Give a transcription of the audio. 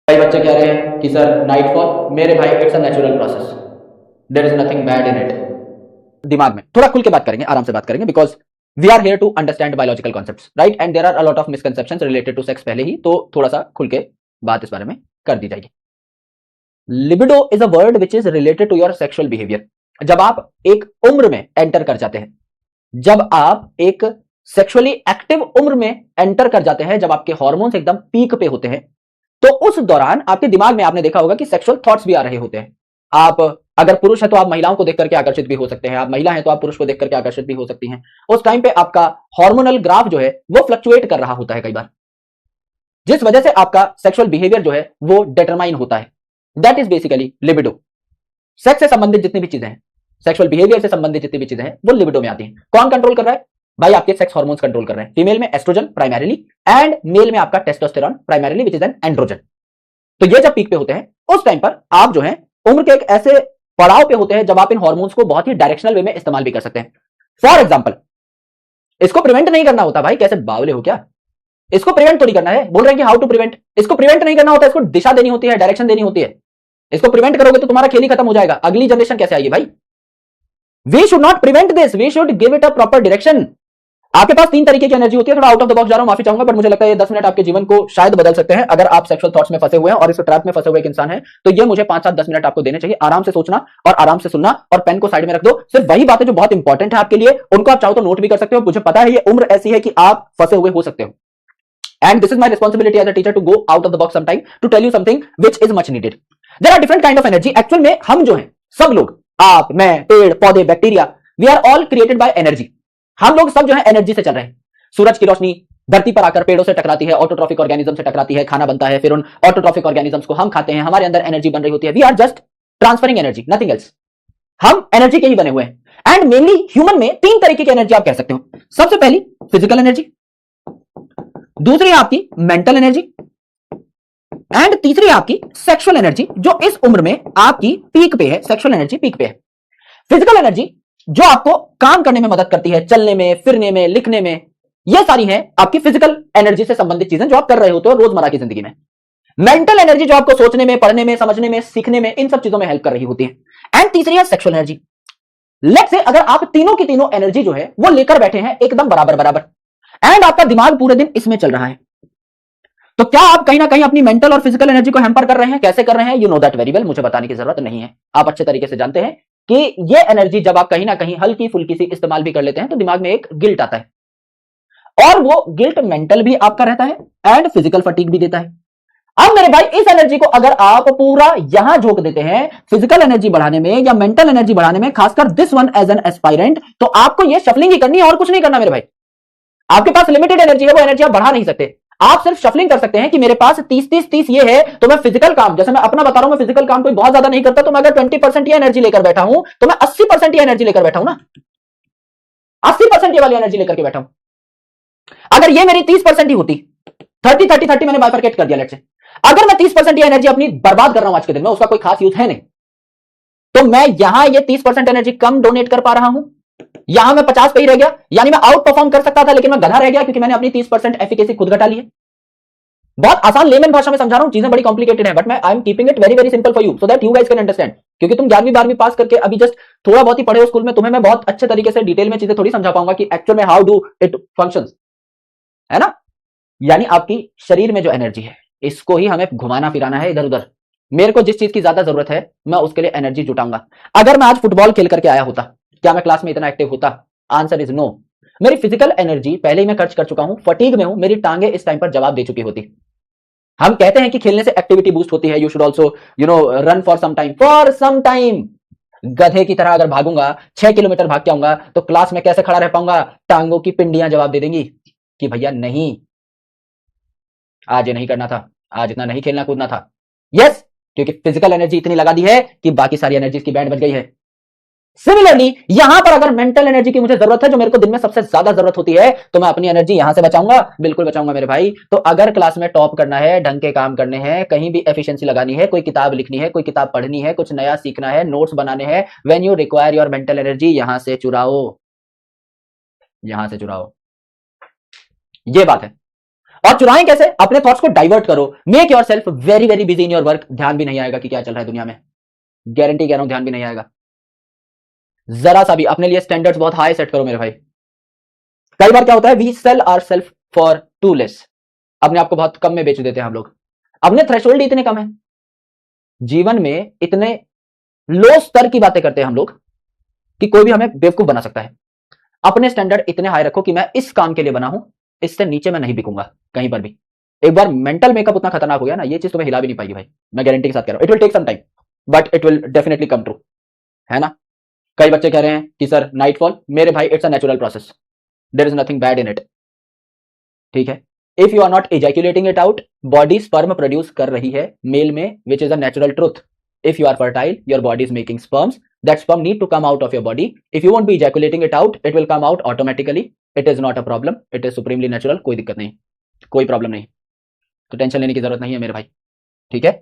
कई बच्चे कह रहे हैं कि सर नाइटफॉल, मेरे भाई it's a natural process, there is nothing bad in it. दिमाग में थोड़ा खुल के बात करेंगे, आराम से बात करेंगे, because we are here to understand biological concepts, right? And there are a lot of misconceptions related to sex पहले ही, तो थोड़ा सा खुल के बात इस बारे में कर दी जाएगी। Libido is a word which is related to your sexual behaviour. जब आप एक उम्र में एंटर कर जाते हैं, जब आप एक सेक्सुअली एक्टिव उम्र में एंटर कर जाते हैं, जब आपके हार्मोन्स एकदम पीक पे होते हैं, तो उस दौरान आपके दिमाग में आपने देखा होगा कि सेक्सुअल थॉट्स भी आ रहे होते हैं। आप अगर पुरुष है तो आप महिलाओं को देख करके आकर्षित भी हो सकते हैं, आप महिला हैं तो आप पुरुष को देख करके आकर्षित भी हो सकती हैं। उस टाइम पे आपका हार्मोनल ग्राफ जो है वो फ्लक्चुएट कर रहा होता है कई बार, जिस वजह से आपका सेक्सुअल बिहेवियर जो है वो डिटरमाइन होता है। That is basically libido. Sex से संबंधित जितनी भी चीजें हैं, सेक्सुअल बिहेवियर से संबंधित जितनी भी चीजें हैं, वो लिबिडो में आती हैं। कौन कंट्रोल कर रहा है भाई? आपके सेक्स हार्मोन्स कंट्रोल कर रहे हैं। फीमेल में एस्ट्रोजन प्राइमरीली, एंड मेल में आपका testosterone primarily, which is an androgen. तो ये जब पीक पे होते हैं, उस टाइम पर आप जो है उम्र के एक ऐसे पड़ाव पे होते हैं जब आप इन हार्मोन्स को बहुत ही डायरेक्शनल वे में इस्तेमाल भी कर सकते हैं। फॉर एग्जाम्पल, इसको प्रिवेंट नहीं करना होता भाई, कैसे बावले हो क्या? इसको प्रिवेंट तो नहीं करना है, बोल रहे हैं कि हाउ टू प्रिवेंट। इसको प्रिवेंट नहीं करना होता, इसको दिशा देनी होती है, डायरेक्शन देनी होती है। इसको प्रिवेंट करोगे तो तुम्हारा खेल ही खत्म हो जाएगा, अगली जनरेशन कैसे आएगी भाई? We should not prevent this, we should give it a proper direction. आपके पास 3 तरीके की एनर्जी होती है। थोड़ा आउट ऑफ द बॉक्स जा रहा हूं, माफी चाहूंगा, बट मुझे लगता है ये 10 मिनट आपके जीवन को शायद बदल सकते हैं। अगर आप सेक्सुअल थॉट्स में फंसे हुए हैं और इस ट्रैप में फंसे हुए एक इंसान है, तो ये मुझे 5-7-10 मिनट आपको देने चाहिए। आराम से सोचना और आराम से सुनना, और पेन को साइड में रख दो। सिर्फ वही बातें जो बहुत इंपॉर्टेंट है आपके लिए, उनको आप चाहो तो नोट भी कर सकते हो। मुझे पता है ये उम्र ऐसी है कि आप फंसे हुए हो सकते हो, and this is my responsibility as a teacher to go out of the box some time to tell you something which is much needed. There are different kind of energy. Actual में हम जो है सब लोग, आप, मैं, पेड़ पौधे, bacteria, we are all created by energy. हम लोग सब जो है एनर्जी से चल रहे हैं। सूरज की रोशनी धरती पर आकर पेड़ों से टकराती है, ऑटोट्रॉफिक ऑर्गेनिज्म से टकराती है, खाना बनता है, फिर उन ऑटोट्रॉफिक ऑर्गेनिजम्स को हम खाते हैं, हमारे अंदर एनर्जी बन रही होती है। We are just transferring energy, nothing else. हम एनर्जी के ही बने हुए हैं। एंड मेनली ह्यूमन में 3 तरीके की एनर्जी आप कह सकते हो। सबसे पहली फिजिकल एनर्जी, दूसरी आपकी मेंटल एनर्जी, एंड तीसरी आपकी सेक्सुअल एनर्जी, जो इस उम्र में आपकी पीक पे है। सेक्सुअल एनर्जी पीक पे है। फिजिकल एनर्जी जो आपको काम करने में मदद करती है, चलने में, फिरने में, लिखने में, ये सारी हैं आपकी फिजिकल एनर्जी से संबंधित चीजें जो आप कर रहे होते हो रोजमर्रा की जिंदगी में। मेंटल एनर्जी जो आपको सोचने में, पढ़ने में, समझने में, सीखने में, इन सब चीजों में हेल्प कर रही होती है। एंड तीसरी है सेक्सुअल एनर्जी। लेट्स से अगर आप तीनों की तीनों एनर्जी जो है वो लेकर बैठे हैं एकदम बराबर बराबर, एंड आपका दिमाग पूरे दिन इसमें चल रहा है, तो क्या आप कहीं ना कहीं अपनी मेंटल और फिजिकल एनर्जी को हैम्पर कर रहे हैं? कैसे कर रहे हैं? You know that very well, मुझे बताने की जरूरत नहीं है। आप अच्छे तरीके से जानते हैं कि ये एनर्जी जब आप कहीं ना कहीं हल्की फुल्की सी इस्तेमाल भी कर लेते हैं तो दिमाग में एक गिल्ट आता है, और वो गिल्ट मेंटल भी आपका रहता है एंड फिजिकल फटीग भी देता है। अब मेरे भाई इस एनर्जी को अगर आप पूरा यहां झोंक देते हैं फिजिकल एनर्जी बढ़ाने में या मेंटल एनर्जी बढ़ाने में, खासकर this one as an aspirant, तो आपको ये शफलिंग ही करनी है और कुछ नहीं करना मेरे भाई। आपके पास लिमिटेड एनर्जी है, वो एनर्जी आप बढ़ा नहीं सकते। आप सिर्फ शफलिंग कर सकते हैं कि मेरे पास 30-30-30 ये है, तो मैं फिजिकल काम, जैसे मैं अपना बता रहा हूं, मैं फिजिकल काम कोई बहुत ज्यादा नहीं करता, तो मैं अगर 20% ये एनर्जी लेकर बैठा हूं, तो मैं 80% ये एनर्जी लेकर बैठा हूं ना, 80% ये वाली एनर्जी लेकर के बैठा हूं। अगर ये मेरी 30% ही होती, 30-30-30 मैंने बाइफरकेट कर दिया, लेट्स से अगर मैं 30% ये एनर्जी अपनी बर्बाद कर रहा हूं आज के दिन में, उसका कोई खास यूज है नहीं, तो मैं यहां ये 30% एनर्जी कम डोनेट कर पा रहा हूं, यहां मैं 50 पे ही रह गया, यानी मैं आउट परफॉर्म कर सकता था, लेकिन मैं गधा रह गया क्योंकि मैंने अपनी 30% एफिकेसी खुद घटा ली है। बहुत आसान लेमन भाषा में समझा रहा हूं, चीजें बड़ी कॉम्प्लिकेटेड है, बट मैं I am keeping it very very simple for you so that you guys can understand. क्योंकि तुम 11वीं 12वीं पास करके अभी जस्ट थोड़ा बहुत ही पढ़े हो स्कूल में, तुम्हें मैं बहुत अच्छे तरीके से डिटेल में चीजें थोड़ी समझा पाऊंगा कि एक्चुअल में हाउ डू इट फंक्शंस, है ना? यानी आपकी शरीर में जो एनर्जी है, इसको ही हमें घुमाना फिराना है इधर उधर। मेरे को जिस चीज की ज्यादा जरूरत है, मैं उसके लिए एनर्जी जुटाऊंगा। अगर मैं आज फुटबॉल खेल करके आया होता, क्या मैं क्लास में इतना एक्टिव होता? Answer is no. मेरी फिजिकल एनर्जी पहले ही मैं खर्च कर चुका हूं, फटीग में हूं, मेरी टांगे इस टाइम पर जवाब दे चुकी होती। हम कहते हैं कि खेलने से एक्टिविटी बूस्ट होती है, you should also run for some time, for some time. गधे की तरह अगर भागूंगा, 6 किलोमीटर भाग के आऊंगा, तो क्लास में कैसे खड़ा रह पाऊंगा? टांगों की पिंडियां जवाब दे देंगी कि भैया नहीं, आज ये नहीं करना था, आज इतना नहीं खेलना कूदना था। यस, क्योंकि फिजिकल एनर्जी इतनी लगा दी है कि बाकी सारी एनर्जी की बैंड बज गई है। सिमिलरली यहां पर अगर मेंटल एनर्जी की मुझे जरूरत है, जो मेरे को दिन में सबसे ज्यादा जरूरत होती है, तो मैं अपनी एनर्जी यहां से बचाऊंगा, बिल्कुल बचाऊंगा मेरे भाई। तो अगर क्लास में टॉप करना है, ढंग के काम करने हैं, कहीं भी एफिशिएंसी लगानी है, कोई किताब लिखनी है, कोई किताब पढ़नी है, कुछ नया सीखना है, नोट्स बनाने हैं, when you require your mental energy, यहां से चुराओ, यहां से चुराओ। ये बात है। और चुराएं कैसे? अपने थॉट्स को डाइवर्ट करो, make your self very very busy in your work, ध्यान भी नहीं आएगा कि क्या चल रहा है दुनिया में, गारंटी कह रहा हूं, ध्यान भी नहीं आएगा। जरा सा भी अपने लिए स्टैंडर्ड्स बहुत हाई सेट करो मेरे भाई। कई बार क्या होता है, we sell our self for too less, अपने आप को बहुत कम में बेच देते हैं हम लोग, अपने थ्रेशोल्ड इतने कम है, जीवन में इतने लो स्तर की बातें करते हैं हम लोग कि कोई भी हमें बेवकूफ बना सकता है। अपने स्टैंडर्ड इतने हाई रखो कि मैं इस काम के लिए बना हूं, इससे नीचे मैं नहीं बिकूंगा कहीं पर भी। एक बार मेंटल मेकअप उतना खतरनाक हो गया ना, ये चीज तुम्हें हिला भी नहीं पाएगी भाई, मैं गारंटी के साथ कह रहा हूं। It will take some time but it will definitely come true, है ना। कई बच्चे कह रहे हैं कि सर नाइटफॉल, मेरे भाई it's a natural process, there is nothing bad in it, ठीक है। If you are not ejaculating it out, body sperm produce कर रही है मेल में, which is a natural truth. If you are fertile, your body is making sperms, that sperm need to come out of your body. If you won't be ejaculating it out, it will come out automatically. It is not a problem. It is supremely natural. कोई दिक्कत नहीं, कोई problem नहीं, तो tension लेने की जरूरत नहीं है मेरे भाई, ठीक है।